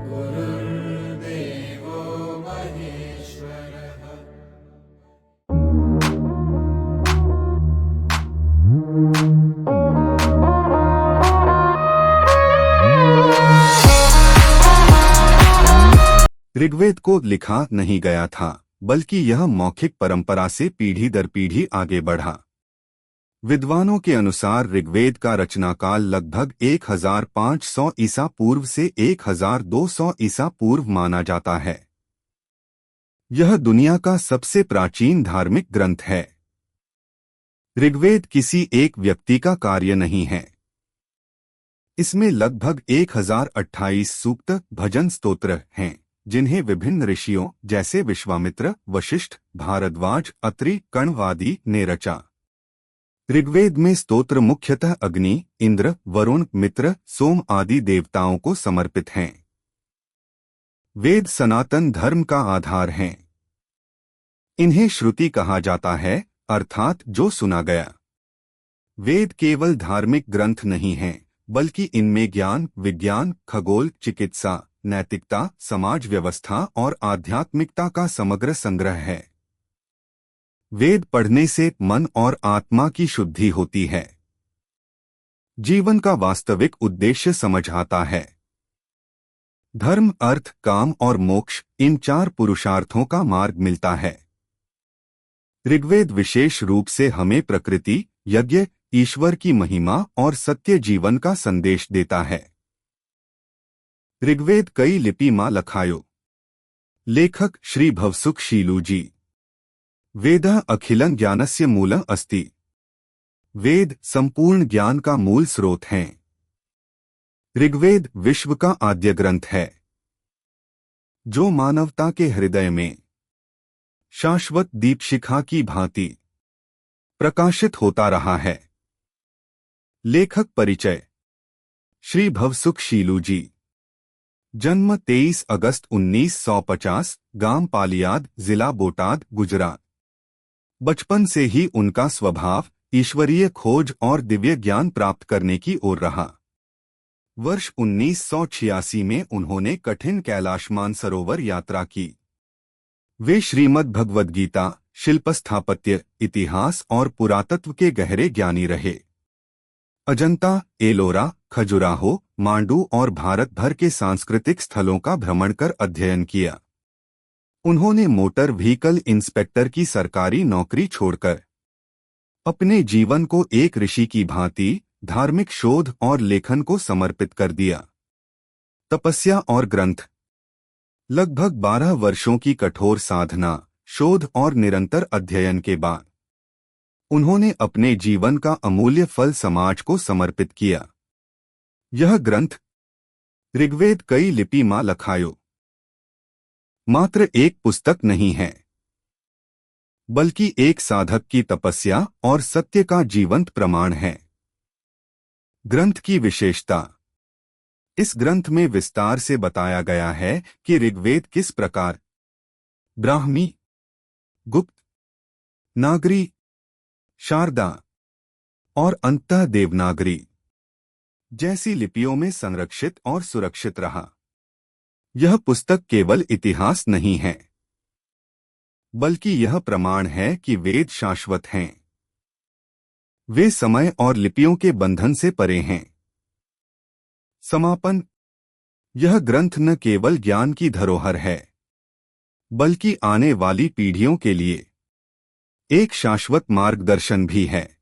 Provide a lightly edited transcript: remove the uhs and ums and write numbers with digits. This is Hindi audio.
गुरुर्देवो महेश्वरः। ऋग्वेद को लिखा नहीं गया था, बल्कि यह मौखिक परंपरा से पीढ़ी दर पीढ़ी आगे बढ़ा। विद्वानों के अनुसार ऋग्वेद का रचनाकाल लगभग 1500 ईसा पूर्व से 1200 ईसा पूर्व माना जाता है। यह दुनिया का सबसे प्राचीन धार्मिक ग्रंथ है। ऋग्वेद किसी एक व्यक्ति का कार्य नहीं है। इसमें लगभग 1028 सूक्त, भजन, स्तोत्र हैं, जिन्हें विभिन्न ऋषियों जैसे विश्वामित्र, वशिष्ठ, भारद्वाज, अत्रि, कण्वादि ने रचा। ऋग्वेद में स्तोत्र मुख्यतः अग्नि, इंद्र, वरुण, मित्र, सोम आदि देवताओं को समर्पित हैं। वेद सनातन धर्म का आधार हैं। इन्हें श्रुति कहा जाता है, अर्थात जो सुना गया। वेद केवल धार्मिक ग्रंथ नहीं हैं, बल्कि इनमें ज्ञान, विज्ञान, खगोल, चिकित्सा, नैतिकता, समाज व्यवस्था और आध्यात्मिकता का समग्र संग्रह है। वेद पढ़ने से मन और आत्मा की शुद्धि होती है। जीवन का वास्तविक उद्देश्य समझ आता है। धर्म, अर्थ, काम और मोक्ष, इन 4 पुरुषार्थों का मार्ग मिलता है। ऋग्वेद विशेष रूप से हमें प्रकृति, यज्ञ, ईश्वर की महिमा और सत्य जीवन का संदेश देता है। ऋग्वेद कई लिपि मां लखायो। लेखक श्री भवसुख शीलू जी। वेदः अखिलं ज्ञानस्य मूलम् अस्ति। वेद संपूर्ण ज्ञान का मूल स्रोत हैं। ऋग्वेद विश्व का आद्य ग्रंथ है, जो मानवता के हृदय में शाश्वत दीपशिखा की भांति प्रकाशित होता रहा है। लेखक परिचय। श्री भवसुख शीलू जी। जन्म 23 अगस्त 1950, गांव पालियाद, जिला बोटाद, गुजरात। बचपन से ही उनका स्वभाव ईश्वरीय खोज और दिव्य ज्ञान प्राप्त करने की ओर रहा। वर्ष 1986 में उन्होंने कठिन कैलाश मानसरोवर यात्रा की। वे श्रीमद् भगवद गीता, शिल्प स्थापत्य, इतिहास और पुरातत्व के गहरे ज्ञानी रहे। अजंता, एलोरा, खजुराहो, मांडू और भारत भर के सांस्कृतिक स्थलों का भ्रमण कर अध्ययन किया। उन्होंने मोटर व्हीकल इंस्पेक्टर की सरकारी नौकरी छोड़कर अपने जीवन को एक ऋषि की भांति धार्मिक शोध और लेखन को समर्पित कर दिया। तपस्या और ग्रंथ। लगभग 12 वर्षों की कठोर साधना, शोध और निरंतर अध्ययन के बाद उन्होंने अपने जीवन का अमूल्य फल समाज को समर्पित किया। यह ग्रंथ ऋग्वेद कई लिपि मां लखायो मात्र एक पुस्तक नहीं है, बल्कि एक साधक की तपस्या और सत्य का जीवंत प्रमाण है। ग्रंथ की विशेषता। इस ग्रंथ में विस्तार से बताया गया है कि ऋग्वेद किस प्रकार ब्राह्मी, गुप्त, नागरी, शारदा और अंततः देवनागरी जैसी लिपियों में संरक्षित और सुरक्षित रहा। यह पुस्तक केवल इतिहास नहीं है, बल्कि यह प्रमाण है कि वेद शाश्वत हैं। वे समय और लिपियों के बंधन से परे हैं। समापन। यह ग्रंथ न केवल ज्ञान की धरोहर है, बल्कि आने वाली पीढ़ियों के लिए एक शाश्वत मार्गदर्शन भी है।